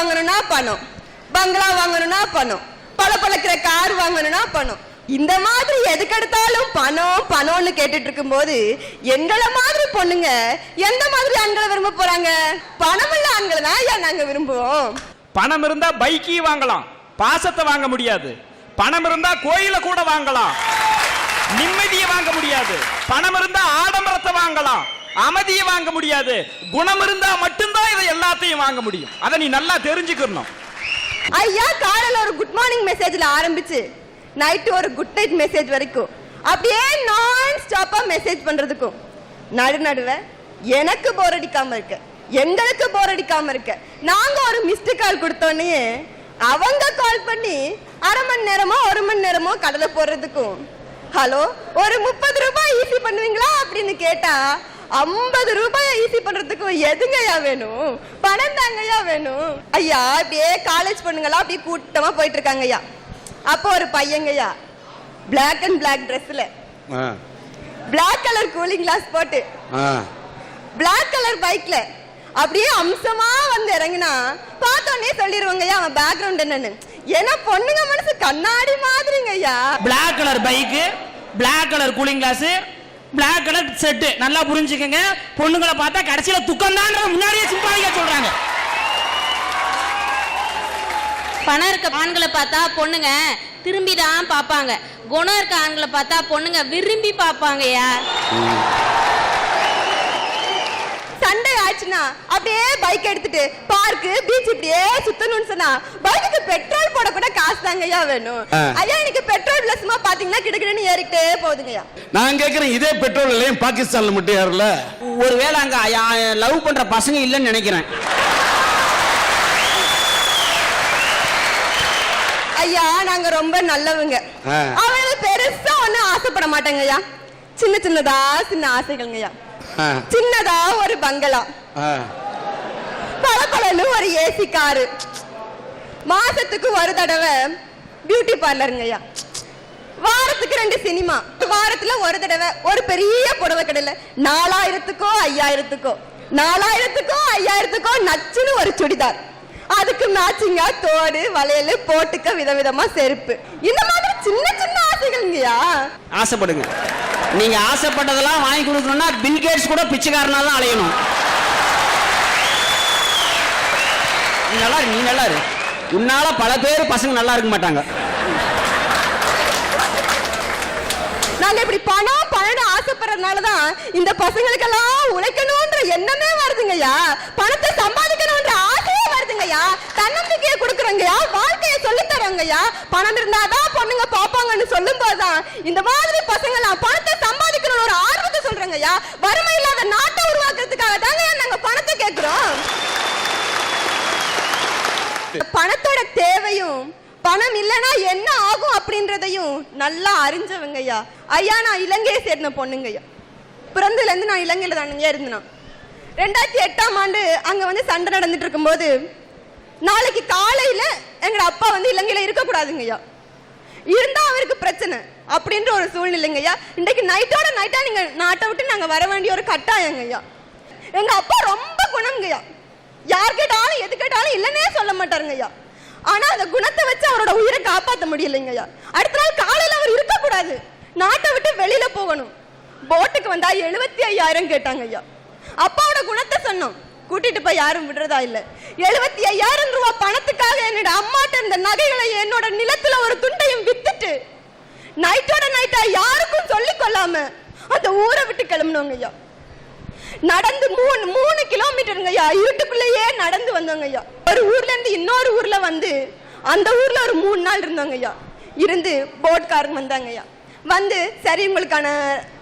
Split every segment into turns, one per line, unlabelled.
வாங்கணும்னா பணம், பங்களா வாங்கணும்னா பணம், பளபளக்கிற கார் வாங்கணும்னா பணம். இந்த மாதிரி எதுக்கெடுத்தாலும் பணம் பணம்னு கேட்டுட்டு இருக்கும் போது எங்களை மாதிரி பொண்ணுங்க எந்த மாதிரி ஆண்களை விரும்ப போறாங்க? பணம் இல்ல ஆண்களை தான் ஐயா நாங்க விரும்புவோம்.
பணம் இருந்தா பைக்கி வாங்கலாம், பாசத்தை வாங்க முடியாது. பணம் இருந்தா கோயில கூட வாங்கலாம், நிம்மதியை வாங்க முடியாது. பணம் இருந்தா ஆடம்பரத்தை வாங்கலாம், அமைதியை வாங்க முடியாது. குணம் இருந்தா மட்டும்தான் இதை எல்லாத்தையும் வாங்க முடியும். அதை நீ நல்லா தெரிஞ்சுக்கணும்.
ஐயா காலையில ஒரு குட் மார்னிங் மெசேஜ்ல ஆரம்பிச்சு நைட்டு ஒரு குட் நைட் மெசேஜ் வரைக்கும் அப்படியே நான் ஸ்டாப்பா மெசேஜ் பண்றதுக்கும் நடுநடுவ எனக்கு போர் அடிக்காம இருக்க, எங்களுக்கு போர் அடிக்காம இருக்க, நாங்க ஒரு மிஸ்டு கால் கொடுத்தோன்னே அவங்க கால் பண்ணி அரை மணி நேரமோ ஒரு மணி நேரமோ கடலை போடுறதுக்கும் ஹலோ ஒரு 30 ரூபாய் ஈஸி பண்ணுவீங்களா அப்படின்னு கேட்டா 50 ரூபாய் ஈஸி பண்றதுக்கும் எதுங்கய்யா வேணும்? பணம் தாங்கய்யா வேணும். ஐயா அப்படியே காலேஜ் பொண்ணுங்களா அப்படியே கூட்டமா போயிட்டு இருக்காங்க ஐயா. அப்போ ஒரு பையங்கய்யா பிளாக் அண்ட் பிளாக் ட்ரெஸ்ல பிளாக் கலர் கூலிங் கிளாஸ் போட்டு பிளாக் கலர் பைக்ல அப்படியே அம்சமா வந்து இறங்கினா பார்த்தோன்னே சொல்லிடுவாங்கய்யா அவன் பேக்ரவுண்ட் என்னன்னு. ஏன்னா பொண்ணுங்க மனசு கண்ணாடி மாதிரிங்க ஐயா.
Black colour bike, black colour cooling glass, black colour set. நல்லா புரிஞ்சுக்கங்க, பொண்ணுங்களை பார்த்தா கடைசியில துக்கம் தான் முன்னாடியே சிம்பாலிக்கா சொல்றாங்க.
பணம் இருக்க ஆண்களை பார்த்தா பொண்ணுங்க திரும்பி தான் பார்ப்பாங்க, குணம் இருக்க ஆண்களை பார்த்தா பொண்ணுங்க விரும்பி பார்ப்பாங்கய்யா.
சண்டை ஆச்சுன்னா அப்படியே பைக் எடுத்துட்டு பார்க்கு பீச் இப்படியே சுத்தணும்னு சொன்னா பைக்குக்கு பெட்ரோல் போட கூட காசு தாங்கய்யா வேணும். ஐயா எனக்கு பெட்ரோல் பிளஸ்மா பாத்தீங்கன்னா கிடக்குன்னு ஏறிக்கிட்டே போகுதுங்கய்யா.
நான் கேக்குறேன், இதே பெட்ரோல் இல்லையும் பாகிஸ்தான்ல மட்டும் ஏறல?
ஒருவேளை அங்க லவ் பண்ற பசங்க இல்லைன்னு நினைக்கிறேன்.
ஐயா நாங்க ரொம்ப நல்லவங்க, அவனுக்கு பெருசா ஒண்ணும் ஆசைப்பட மாட்டாங்கய்யா. சின்ன சின்னதா சின்ன ஆசைகள்ங்கய்யா. சின்னதா ஒரு பங்களா, பளபளன்னு ஒரு ஏசி காரு, மாசத்துக்கு ஒரு தடவை பியூட்டி பார்லருங்கய்யா, வாரத்துக்கு 2 சினிமா, வாரத்துல ஒரு தடவை ஒரு பெரிய புடவை கடையில 4000க்கோ 5000க்கோ 4000க்கோ 5000க்கோ நச்சுன்னு ஒரு சுடிதார், அதுக்கு மேட்சிங்கா தோடு வளையல் போட்டுக்க விதவிதமா செருப்பு. இந்த மாதிரி சின்ன சின்ன ஆசைகள்ங்கய்யா.
ஆசைப்படுங்க. நீங்க ஆசைப்பட்டதெல்லாம் வாங்கி கொடுக்கணும்னா பில் கேட்ஸ் கூட பிச்சைக்காரனால தான் அலையணும். நீ நல்லா இரு. உன்னால பல பேர் பசங்க நல்லா இருக்க மாட்டாங்க.
நாங்க இப்படி பணம் பணம் ஆசைப்படுறதுனாலதான் இந்த பசங்களுக்கெல்லாம் உழைக்கணும்ன்ற எண்ணமே வருதுங்கய்யா. பணத்தை சம்பாதிக்கணும்ன்ற ஆசையே வருதுங்கய்யா. தன்னம்பிக்கையை கொடுக்குறோங்கய்யா, வாழ்க்கையை சொல்லி தரோங்கய்யா. பணம் இருந்தாதான் பொண்ணுங்க பாப்பாங்கன்னு சொல்லும் போதுதான் இந்த மாதிரி பசங்களாம் பணத்தை சம்பாதிக்கணும்னு ஒரு ஆர்வத்தை சொல்றாங்கய்யா. வறுமை இல்லாத நாட்டை உருவாக்குறதுக்காக தாங்க நாங்க பணத்தை கேட்கிறோம். பணத்தோட தேவையும் பணம் இல்லைன்னா என்ன ஆகும் அப்படின்றதையும் நல்லா அறிஞ்சவங்கய்யா. ஐயா நான் இலங்கையை சேர்ந்த பொண்ணுங்கய்யா. பிறந்ததுல இருந்து நான் இலங்கையில தானுங்க இருந்தேன். 2008ஆம் ஆண்டு அங்க வந்து சண்டை நடந்துட்டு இருக்கும்போது நாளைக்கு காலையில எங்க அப்பா வந்து இலங்கையில இருக்கக்கூடாதுங்கய்யா, இருந்தா அவருக்கு பிரச்சனை அப்படின்ற ஒரு சூழ்நிலைங்கய்யா. இன்றைக்கு நைட்டோட நைட்டா நீங்க நாட்டை விட்டு நாங்க வர வேண்டிய ஒரு கட்டாயங்கய்யா. எங்க அப்பா ரொம்ப குணம்ங்கய்யா, யார் கேட்டாலும் எது கேட்டாலும் இல்லைன்னே சொல்ல மாட்டாருங்கய்யா. ஆனா அந்த குணத்தை வச்சு அவரோட உயிரை காப்பாற்ற முடியலைங்கய்யா. அடுத்த நாள் காலையில அவர் இருக்கக்கூடாது, நாட்டை விட்டு வெளியில போகணும். போட்டுக்கு வந்தா 75,000 கேட்டாங்க ஐயா. அப்பாவோட குணத்தை சொன்னோம், கூட்டிட்டு போய் யாரும் விடுறதா இல்ல. 75,000 ரூபாய் பணத்துக்காக என்னோட அம்மாட்ட இருந்த நகைகளை என்னோட நிலத்துல ஒரு துண்டையும் வித்துட்டு நைட்டோட நைட்டா யாருக்கும் சொல்லிக் கொள்ளாம அந்த ஊரை விட்டு கிளம்பினோங்க ஐயா. நடந்து 3 கிலோமீட்டருங்க ஐயா, இருட்டுக்குள்ளேயே நடந்து வந்தோங்க ஐயா. ஒரு ஊர்ல இருந்து இன்னொரு ஊர்ல வந்து அந்த ஊர்ல ஒரு 3 நாள் இருந்தோங்க ஐயா. இருந்து போட்காரங்க வந்தாங்க ஐயா. வந்து சரி உங்களுக்கான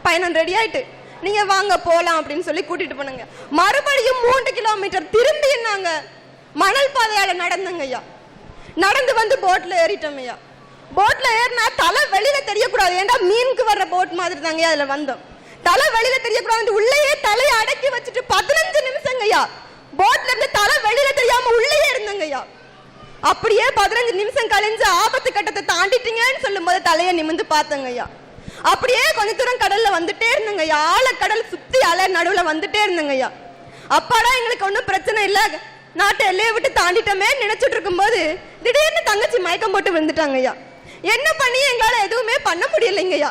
பயணம் ரெடி ஆயிட்டு நீங்க வாங்க போலாம் அப்படின்னு சொல்லி கூட்டிட்டு போனாங்க. மறுபடியும் 3 கிலோமீட்டர் திரும்பி நாங்க மணல் பாதையால நடந்தங்க ஐயா. நடந்து வந்து போட்ல ஏறிட்டோம் ஐயா. போட்ல ஏறினா தலை வெளியில தெரியக்கூடாது, ஏன்டா மீனுக்கு வர்ற போட் மாதிரி தாங்க அதுல வந்தோம். தலை வெளியில தெரியக்கூடாது, உள்ளேயே தலையை அடக்கி வச்சுட்டு 15 நிமிஷங்க ஐயா போட்ல இருந்து தலை வெளியில தெரியாம உள்ளேயே இருந்தங்க ஐயா. அப்படியே 15 நிமிஷம் கழிஞ்சு ஆபத்து கட்டத்தை தாண்டிட்டீங்கன்னு சொல்லும் போது தலையை நிமிந்து பார்த்தங்க ஐயா. அப்படியே கொஞ்ச தூரம் கடல்ல வந்துட்டே இருந்தங்க ஐயா. ஆழக்கடல் சுத்தி அலை நடுவுல வந்துட்டே இருந்தங்க ஐயா. அப்பாடா எங்களுக்கு ஒன்றும் பிரச்சனை இல்லை, நாட்டு எல்லையை விட்டு தாண்டிட்டோமே நினைச்சிட்டு இருக்கும்போது திடீர்னு தங்கச்சி மயக்கம் போட்டு விழுந்துட்டாங்க ஐயா. என்ன பண்ணி எங்களால எதுவுமே பண்ண முடியலைங்கய்யா.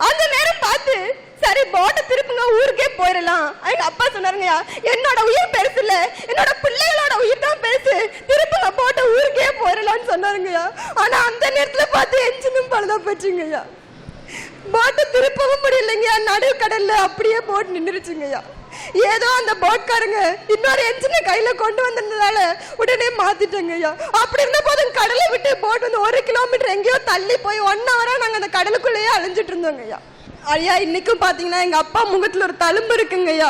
அந்த நேரம் பார்த்து சரி போட்டை திருப்புங்க, ஊருக்கே போயிடலாம். எங்க அப்பா சொன்னாருங்கய்யா, என்னோட உயிர் பெருசு இல்ல, என்னோட பிள்ளைகளோட உயிர் தான் பெருசு, திருப்புங்க போட்ட ஊருக்கே போயிடலாம்னு சொன்னாருங்கய்யா. ஆனா அந்த நேரத்துல பார்த்து என்ஜினும் பழுதா போச்சுங்கய்யா. போட்டை திருப்பவும் முடியலைங்கய்யா. நடு கடல்ல அப்படியே போட் நின்றுச்சுங்கய்யா. ஏதோ அந்த போட்காரங்க இன்னொரு என்ஜினை கையில கொண்டு வந்திருந்ததால உடனே மாத்திட்டாங்கய்யா. அப்படி இருந்த போதும் கடலை விட்டு போட் வந்து 1 கிலோமீட்டர் எங்கேயோ தள்ளி போய் 1 ஹவரா நாங்க அந்த கடலுக்குள்ளேயே அலைஞ்சிட்டு இருந்தோங்க ஐயா. ஐயா இன்னைக்கும் பாத்தீங்கன்னா எங்க அப்பா முகத்துல ஒரு தழும்பு இருக்குங்க ஐயா.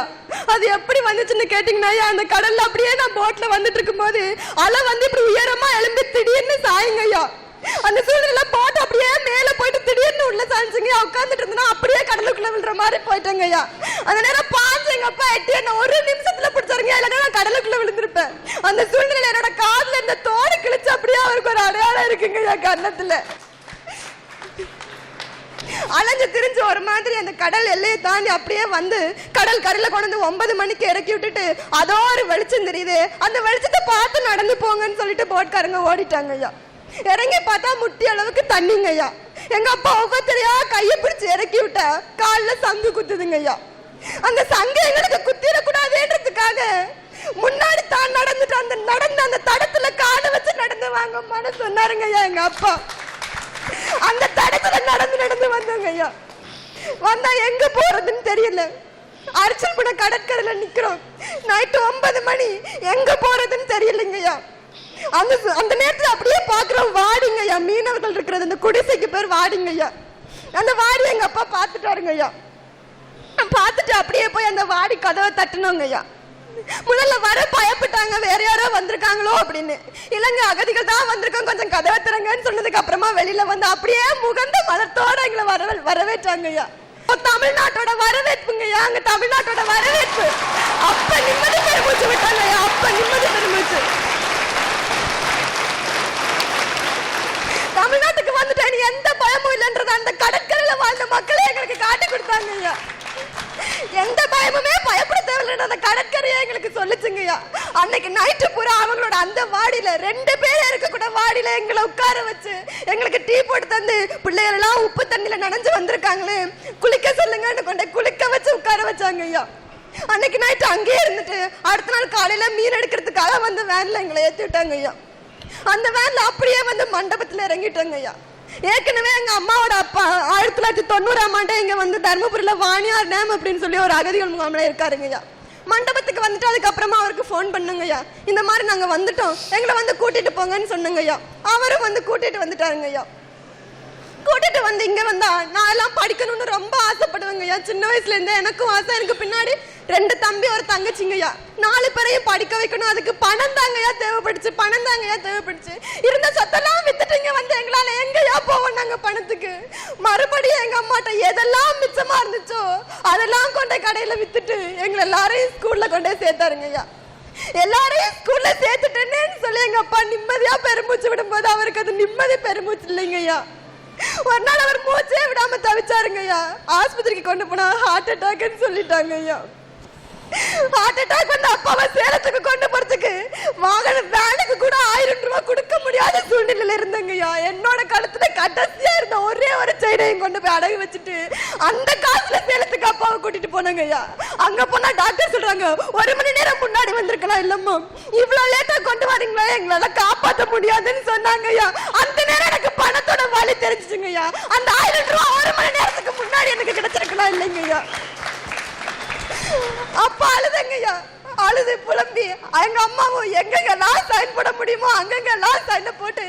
அது எப்படி வந்துச்சுன்னு கேட்டீங்கன்னா ஐயா, அந்த கடல்ல அப்படியே நான் போட்ல வந்துட்டு இருக்கும் போது அலை வந்து இப்படி உயரமா எழும்பி திடீர்னு சாயுங்க ஐயா. அந்த சூழ்நிலை போட்டு அப்படியே மேல போயிட்டு திடீர்னு உள்ள சாஞ்சுங்க. உட்காந்துட்டு இருந்தா அப்படியே கடலுக்குள்ள விழுற மாதிரி போயிட்டாங்க ஐயா. அந்த நேரம் பாஞ்சு எங்க அப்பா எட்டி என்ன 1 நிமிஷத்துல பிடிச்சாருங்க, இல்லைன்னா நான் கடலுக்குள்ள விழுந்திருப்பேன். அந்த சூழ்நிலை என்னோட காதுல இந்த தோடு கிழிச்சு அப்படியே அவருக்கு ஒரு அடையாளம் இருக்குங்க ஐயா கன்னத்துல. அலைஞ்சு திரிஞ்சு ஒரு மாதிரி அந்த கடல் எல்லையை தாண்டி அப்படியே வந்து கடல் கரையில கொண்டு வந்து 9 மணிக்கு இறக்கி விட்டுட்டு அதோ ஒரு வெளிச்சம் தெரியுது, அந்த வெளிச்சத்தை பார்த்து நடந்து போங்கன்னு சொல்லிட்டு போட்காரங்க ஓடிட்டாங்க ஐயா. இறங்கி பார்த்தா முட்டி அளவுக்கு தண்ணிங்க ஐயா. எங்க அப்பா ஒவ்வொருத்தரையா கையை பிடிச்சு இறக்கி விட்டா காலில் சங்கு குத்துதுங்க ஐயா. அந்த சங்கு எங்களுக்கு குத்திடக்கூடாதுன்றதுக்காக முன்னாடி தான் நடந்துட்டு அந்த தடத்துல காலை வச்சு நடந்து வாங்கம்மான்னு சொன்னாருங்க ஐயா எங்க அப்பா. அந்த தடத்துல நடந்து வந்தாங்க ஐயா. வந்தா எங்க போறதுன்னு தெரியல. அரிச்சல்புட கடற்கரையில நிக்கிறோம். நைட்டு 9 மணி, எங்க போறதுன்னு தெரியலைங்க ஐயா. அந்த நேரத்துல அப்படியே பாக்குறோம் வாடிங்க ஐயா, மீனவர்கள் இருக்கிறது அந்த குடிசைக்கு பேர் வாடிங்க ஐயா. அந்த வாடி எங்க அப்பா பாத்துட்டாருங்க ஐயா. பாத்துட்டு அப்படியே போய் அந்த வாடி கதவை தட்டணுங்க ஐயா. முதல்ல வர பயப்பட்டாங்க, வேற யாரோ வந்திருக்காங்களோ அப்படின்னு. இல்லங்க அகதிகள் தான் வந்திருக்கோம், கொஞ்சம் கதவை திறங்கன்னு சொன்னதுக்கு அப்புறமா வெளியில வந்து அப்படியே முகந்த மலத்தோட எங்களை வரவேற்றாங்க ஐயா. தமிழ்நாட்டோட வரவேற்புங்க ஐயா, அங்க தமிழ்நாட்டோட வரவேற்பு. அப்ப நிம்மதி பெருமூச்சு விட்டாங்க ஐயா, அப்ப நிம்மதி பெருமூச்சு. தமிழ்நாட்டுக்கு வந்துட்டேன் எந்த பயமும் இல்லைன்றது அந்த கடற்கரையில வாழ்ந்த மக்களே எங்களுக்கு காட்டி கொடுத்தாங்க ஐயா. எந்த பயமுமே பயப்பட தேவையில்லை அந்த கடற்கரையை எங்களுக்கு சொல்லிச்சுங்கய்யா. அன்னைக்கு நைட்டு பூரா அவங்களோட அந்த வாடியில 2 பேர் இருக்கக்கூட வாடியில எங்களை உட்கார வச்சு எங்களுக்கு டீ போட்டு தந்து, பிள்ளைகள் எல்லாம் உப்பு தண்ணியில நனைஞ்சு வந்திருக்காங்களே குளிக்க சொல்லுங்கன்னு கொண்டு குளிக்க வச்சு உட்கார வச்சாங்க ஐயா. அன்னைக்கு நைட்டு அங்கேயே இருந்துட்டு அடுத்த நாள் காலையில மீன் எடுக்கிறதுக்காக வந்து வேன்ல எங்களை ஏற்றி விட்டாங்க ஐயா. அந்த வேன்ல அப்படியே வந்து மண்டபத்துல இறங்கிட்டாங்க ஐயா. ஏற்கனவே எங்க அம்மாவோட அப்பா 1990ஆம் ஆண்டு இங்க வந்து தர்மபுரியில வாணியார் டேம் அப்படின்னு சொல்லி ஒரு அகதிகள் முகாம்ல இருக்காருங்க ஐயா. மண்டபத்துக்கு வந்துட்டு அதுக்கப்புறமா அவருக்கு ஃபோன் பண்ணுங்க ஐயா, இந்த மாதிரி நாங்க வந்துட்டோம், எங்களை வந்து கூட்டிட்டு போங்கன்னு சொன்னங்க ஐயா. அவரும் வந்து கூட்டிட்டு வந்துட்டாருங்க ஐயா. கூட்டிட்டு வந்து இங்க வந்தா நான் எல்லாம் படிக்கணும்னு ரொம்ப ஆசைப்படுவேங்க ஐயா. சின்ன வயசுல இருந்தே எனக்கும் ஆசை. எனக்கு பின்னாடி 2 தம்பி ஒரு தங்கச்சிங்கய்யா. 4 பேரையும் படிக்க வைக்கணும், அதுக்கு பணம் தாங்கய்யா தேவைப்படுச்சு. இருந்த சொத்தெல்லாம் வித்துட்டு இங்க வந்து எங்களால எங்கயா போவோம் நாங்க பணத்துக்கு. மறுபடியும் எங்க அம்மாட்ட எதெல்லாம் மிச்சமா இருந்துச்சோ அதெல்லாம் கொண்ட கடையில வித்துட்டு எங்களை எல்லாரையும் ஸ்கூல்ல கொண்டே சேர்த்தாருங்க ஐயா. எல்லாரையும் ஸ்கூல்ல சேர்த்துட்டேன்னு சொல்லி எங்க அப்பா நிம்மதியா பெருமூச்சு விடும்போது அவருக்கு அது நிம்மதி பெருமூச்சு இல்லைங்க ஐயா. ஒரு நாள் அவர் மூச்சே விடாம தவிச்சாருங்க ஐயா. ஆஸ்பத்திரிக்கு கொண்டு போனா ஹார்ட் அட்டாக்னு சொல்லிட்டாங்க ஐயா. ஹார்ட் அட்டாக் வந்து அப்பாவை சேலத்துக்கு கொண்டு போறதுக்கு வேனுக்கு கூட 1000 ரூபாய் கொடுக்க முடியாத சூழ்நிலையில இருந்தங்க ஐயா. என்னோட கழுத்துல கடைசியா இருந்த ஒரே ஒரு செயினையும் கொண்டு போய் அடகு வச்சுட்டு அந்த காசுல சேலத்துக்கு அப்பாவை கூட்டிட்டு போனாங்க ஐயா. அங்க போனா டாக்டர் சொல்றாங்க 1 மணி நேரம் முன்னாடி வந்திருக்கலாம், இல்லம்மா இவ்வளவு லேட்டா கொண்டு வரீங்களா, எங்களால காப்பாற்ற முடியாதுன்னு சொன்னாங்க ஐயா. அந்த நேரம் எனக்கு பணத்தோட வலி தெரிஞ்சுச்சுங்க ஐயா. அந்த 1000 ரூபாய் 1 மணி நேரத்துக்கு முன்னாடி எனக்கு கிடைச்சிருக்கலாம் இல்லைங்க ஐயா. அப்பா அழுதங்கய்யா, அழுது புலம்பி எங்க அம்மாவும் எங்கெங்கெல்லாம் சைன் போட முடியுமோ அங்கெங்கெல்லாம் சைனை போட்டு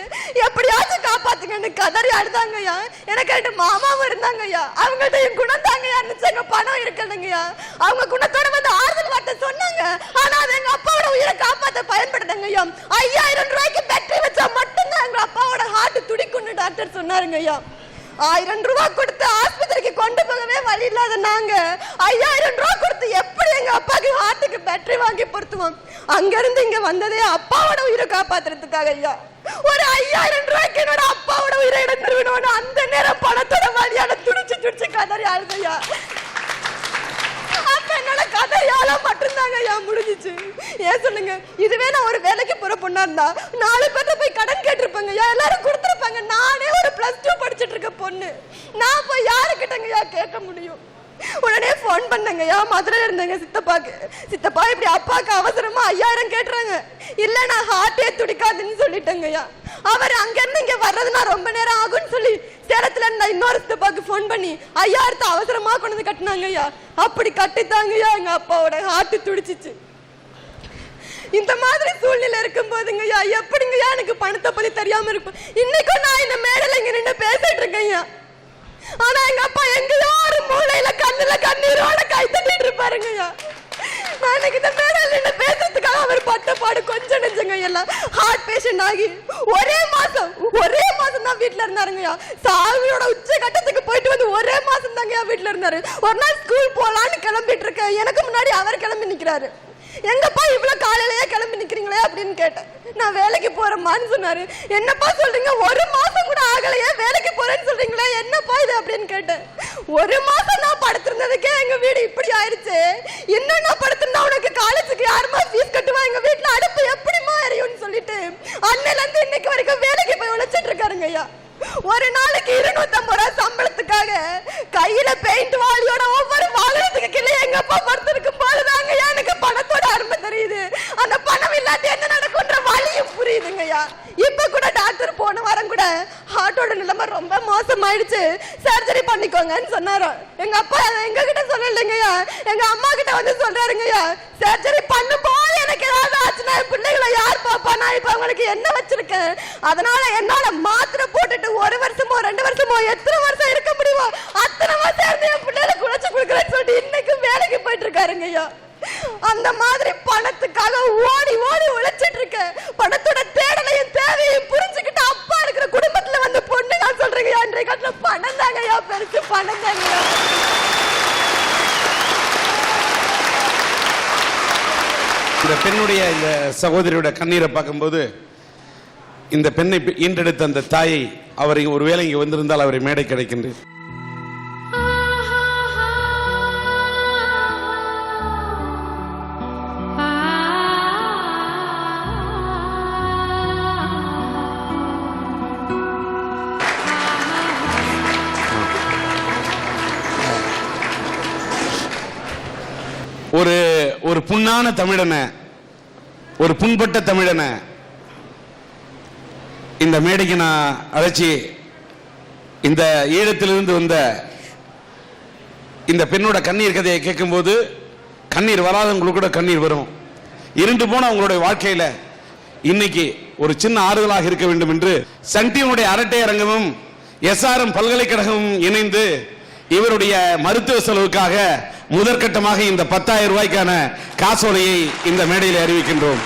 எப்படியாச்சும் காப்பாத்துங்கன்னு கதறி அழுதாங்கய்யா. எனக்கு 2 மாமாவும் இருந்தாங்கய்யா. அவங்கள்ட்ட என் குணம் தாங்கய்யா இருந்துச்சு, எங்க பணம் இருக்கணுங்கய்யா. அவங்க குணத்தோட வந்து ஆறுதல் வார்த்தை சொன்னாங்க. ஆனா அது எங்க அப்பாவோட உயிரை காப்பாற்ற பயன்படுதுங்கய்யா. 5000 ரூபாய்க்கு பேட்டரி வச்சா மட்டும்தான் எங்க அப்பாவோட ஹார்ட் துடிக்கும்னு டாக்டர் சொன்னாருங்கய்யா. 1000 ரூபாய் கொடுத்து ஆஸ்பத்திரிக்கு கொண்டு போகவே வழி இல்லாத நாங்க 5000 ரூபாய் கொடுத்து எப்படி எங்க அப்பாக்கு ஹார்ட்டுக்கு பேட்டரி வாங்கி பொருத்துவோம். அங்க இருந்து இங்க வந்ததே அப்பாவோட உயிரை காப்பாத்துறதுக்காக ஐயா. ஒரு 5000 ரூபாய்க்கு என்னோட அப்பாவோட உயிரை இழந்துருவேன். அந்த நேரம் பணத்தோட வழியான துடிச்சு கதறி அழுதையா. அப்ப என்னோட கதையால மட்டும்தாங்க ஐயா முடிஞ்சிச்சு. ஏன் சொல்லுங்க, இதுவே நான் ஒரு வேலைக்கு போற பொண்ணா இருந்தா 4 பேர்ட்ட போய் கடன் கேட்டிருப்பாங்க ஐயா, எல்லாரும் கொடுத்துருப்பாங்க. நானே ஒரு +2 படிச்சுட்டு இருக்க பொண்ணு, நான் போய் யாருக்கிட்டங்க ஐயா கேட்க முடியும்? உடனே போன் பண்ணங்கய்யா, மதுரையில இருந்தாங்க சித்தப்பாக்கு. சித்தப்பா இப்படி அப்பாக்கு அவசரமா 5000 கேட்டுறாங்க. இல்ல நான் ஹார்ட்டே துடிக்காதுன்னு சொல்லிட்டேங்கய்யா. அவர் அங்க இருந்து இங்க வர்றதுன்னா ரொம்ப நேரம் ஆகும்னு சொல்லி சேலத்துல இருந்த இன்னொரு சித்தப்பாக்கு போன் பண்ணி 5000 அவசரமா கொண்டு வந்து கட்டினாங்கய்யா. அப்படி கட்டித்தாங்கய்யா எங்க அப்பாவோட ஹார்ட் துடிச்சிச்சு. இந்த மாதிரி சூழ்நிலை இருக்கும் போதுங்கய்யா எப்படிங்கய்யா எனக்கு பணத்தை பத்தி தெரியாம இருக்கும்? இன்னைக்கும் நான் இந்த மேடையில இங்க நின்று பேசிட்டு இருக்கேன்யா. ஆனா எங்க அப்பா எங்கேயோ ஒரு மூலையில கண்ணுல கண்ணீரோட கை தட்டிட்டு இருப்பாருங்கய்யா. நான் இன்னைக்கு இந்த மேடையில நின்று பேசுறதுக்காக அவர் பட்ட பாடு கொஞ்சம் நெஞ்சங்க. எல்லாம் ஹார்ட் பேஷண்ட் ஆகி ஒரே மாசம் தான் வீட்டுல இருந்தாருங்கய்யா. சாவியோட உச்ச கட்டத்துக்கு போயிட்டு வந்து ஒரே மாசம் தாங்கய்யா வீட்டுல இருந்தாரு. ஒரு நாள் ஸ்கூல் போலான்னு கிளம்பிட்டு இருக்கேன், எனக்கு முன்னாடி அவர் கிளம்பி நிக்கிறாரு. எங்கப்பா இவ்வளவு காலையிலேயே கிளம்பி நிக்கிறீங்களே அப்படின்னு கேட்டேன். நான் வேலைக்கு போறேம்மான்னு சொன்னாரு. என்னப்பா சொல்றீங்க, ஒரு மாசம் கூட ஆகலையே வேலைக்கு போறேன்னு சொல்றீங்களே, என்னப்பா இது அப்படின்னு கேட்டேன். ஒரு மாசம் நான் படுத்திருந்ததுக்கே எங்க வீடு இப்படி ஆயிடுச்சு, இன்னும் நான் படுத்திருந்தா உனக்கு காலேஜுக்கு யாருமா ஃபீஸ் கட்டுவா, எங்க வீட்டுல அடுப்பு எப்படிமா எரியும்னு சொல்லிட்டு அன்னையில இருந்து இன்னைக்கு வரைக்கும் வேலைக்கு போய் உழைச்சிட்டு இருக்காருங்க ஐயா. ஒரு நாளைக்கு 250 ரூபாய் சம்பளத்துக்காக கையில பெயிண்ட் வாளியோட ஒவ்வொரு வாகனத்துக்கு கீழே எங்க அப்பா படுத்திருக்கும் போதுதாங்க எனக்கு பணத்தோட அருமை தெரியுது. அந்த பணம் இல்லாட்டி என்ன நடக்கும்ன்ற வழியும் புரியுதுங்கய்யா. இப்ப கூட டாக்டர் போன வாரம் கூட ஹார்ட்டோட நிலைமை ரொம்ப மோசமாயிடுச்சு, சர்ஜரி பண்ணிக்கோங்கன்னு சொன்னாரோ. எங்க அப்பா எங்க கிட்ட சொல்லலைங்கய்யா, எங்க அம்மா கிட்ட வந்து சொல்றாருங்கய்யா, சர்ஜரி பண்ணுப்போ எனக்கு ஏதாவது ஆச்சுன்னா என் பிள்ளைகளை யார் பாப்பா, நான் இப்ப அவங்களுக்கு என்ன வச்சிருக்கேன், அதனால என்னால மாத்திரை போட்டுட்டு 1 வருஷமோ 2 வருஷமோ எத்தனை வருஷம் இருக்க முடியுமோ அத்தனை வருஷம் இருந்து என் பிள்ளைகளை குழைச்சு கொடுக்குறேன்னு சொல்லிட்டு இன்னைக்கு வேலைக்கு போயிட்டு இருக்காருங்கய்யா. அந்த மாதிரி பணத்துக்காக ஓடி ஓடி உழைச்சிட்டு இருக்க, பணத்தோட தேடலையும் தேவையும் புரிஞ்சுக்கிட்டு அப்பா இருக்கிற குடும்பத்துல வந்து பொண்ணு நான் சொல்றேங்கய்யா, இன்றைய காலத்துல பணம் தாங்கய்யா பெருசு, பணம் தாங்கய்யா.
இந்த பெண்ணுடைய இந்த சகோதரியோட கண்ணீரை பார்க்கும்போது இந்த பெண்ணை ஈன்றெடுத்த அந்த தாயை, அவரை ஒருவேளை இங்கே வந்திருந்தால் அவரை மேடை கிடைக்கின்றது. ஒரு புண்ணான தமிழனை, ஒரு புண்பட்ட தமிழனை இந்த மேடைக்கு நான் அழைச்சி இந்த ஈழத்திலிருந்து வந்த இந்த பெண்ணோட கண்ணீர் கதையை கேட்கும்போது கண்ணீர் வராதவங்களுக்கு கூட கண்ணீர் வரும். இருண்டு போன அவங்களுடைய வாழ்க்கையில இன்னைக்கு ஒரு சின்ன ஆறுதலாக இருக்க வேண்டும் என்று சன் டிவியுடைய அரட்டை அரங்கமும் SRM பல்கலைக்கழகமும் இணைந்து இவருடைய மருத்துவ செலவுக்காக முதற்கட்டமாக இந்த 10,000 ரூபாய்க்கான காசோலையை இந்த மேடையில் அறிவிக்கின்றோம்.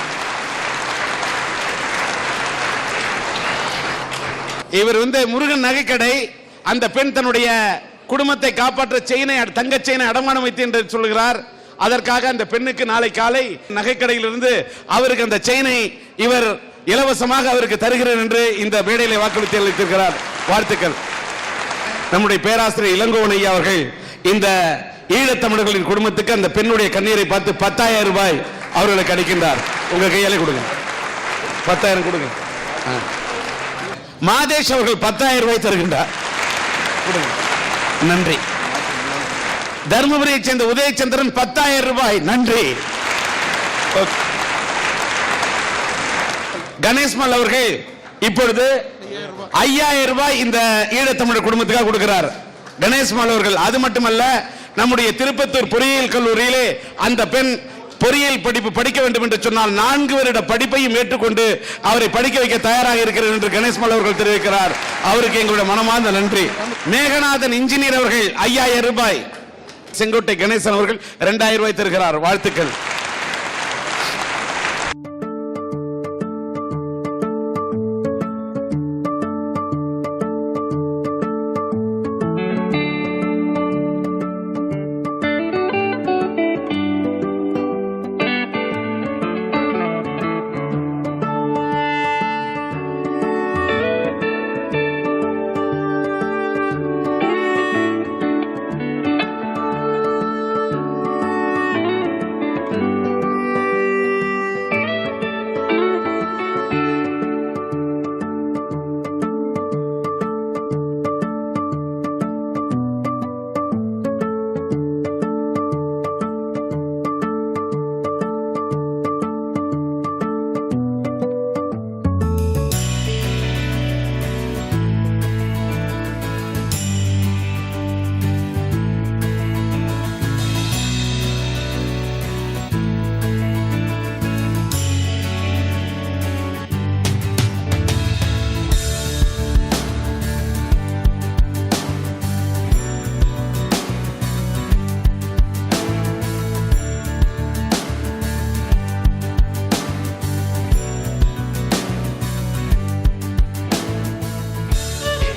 இவர் முருகன் நகைக்கடை, அந்த பெண் தன்னுடைய குடும்பத்தை காப்பாற்ற தங்க செயினை அடமானம் வைத்து என்று சொல்கிறார். அதற்காக அந்த பெண்ணுக்கு நாளை காலை நகைக்கடையிலிருந்து அவருக்கு அந்த செயினை இவர் இலவசமாக அவருக்கு தருகிறார் என்று இந்த மேடையிலே வாக்குறுதி அளித்திருக்கிறார். வாழ்த்துக்கள். நம்முடைய பேராசிரியர் இளங்கோவன் ஐயா அவர்கள் இந்த ஈழத்தமிழர்களின் குடும்பத்துக்கு அந்த பெண்ணுடைய கண்ணீரை பார்த்து 10,000 ரூபாய் அவர்களுக்கு அளிக்கின்றார். உங்க கையாலே கொடுங்க, 10,000 கொடுங்க. மாதேஷ் அவர்கள் 10,000 ரூபாய் தருகின்றார். நன்றி. தர்மபுரியை சேர்ந்த உதயச்சந்திரன் 10,000 ரூபாய். நன்றி. கணேஷ்மல் அவர்கள் இப்பொழுது 5,000 ரூபாய் இந்த ஈழத்தமிழர் குடும்பத்துக்காக கொடுக்கிறார். கணேஷ்மல் அவர்கள். அது மட்டுமல்ல, நம்முடைய திருப்பத்தூர் பொறியியல் கல்லூரியிலே அந்த பெண் பொறியியல் படிப்பு படிக்க வேண்டும் என்று சொன்னால் 4 வருட படிப்பையும் ஏற்றுக்கொண்டு அவரை படிக்க வைக்க தயாராக இருக்கிறார் என்று கணேஷ்மல் அவர்கள் தெரிவிக்கிறார். அவருக்கு எங்களுடைய மனமார்ந்த நன்றி. மேகநாதன் இன்ஜினியர் அவர்கள் 5,000 ரூபாய். செங்கோட்டை கணேசன் அவர்கள் 2,000 ரூபாய் தருகிறார். வாழ்த்துக்கள்.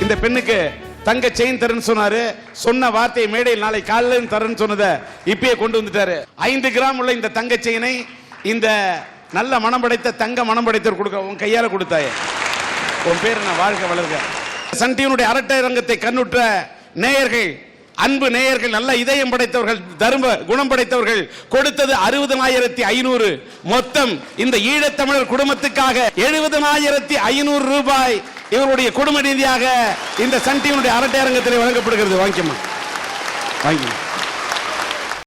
இந்த பெண்ணுக்கு தங்க செயின் தரேன்னு சொன்னாரு. சொன்ன வார்த்தையை மேடையில் நாளை காலையில் தரேன்னு சொன்னதை இப்பயே கொண்டு வந்துட்டாரு. 5 கிராம் உள்ள இந்த தங்க செயினை இந்த நல்ல மனம் படைத்த தங்க மனம் படைத்தவர் கொடுக்க உன் கையால கொடுத்தாயே. உன் பேர் நான் வாழ்க வளர்க. சன் டிவியினுடைய அரட்டை ரங்கத்தை கண்ணுற்ற நேயர்கள், அன்பு நேயர்கள், நல்ல இதயம் படைத்தவர்கள், தர்ம குணம் படைத்தவர்கள் கொடுத்தது 60,500. மொத்தம் இந்த ஈழத்தமிழர் குடும்பத்துக்காக 70,500 ரூபாய் இவருடைய குடும்ப நிதியாக இந்த சன் டிவியினுடைய அரட்டை அரங்கத்தில் வழங்கப்படுகிறது. வாங்கிக்கமா, வாங்கிக்கமா.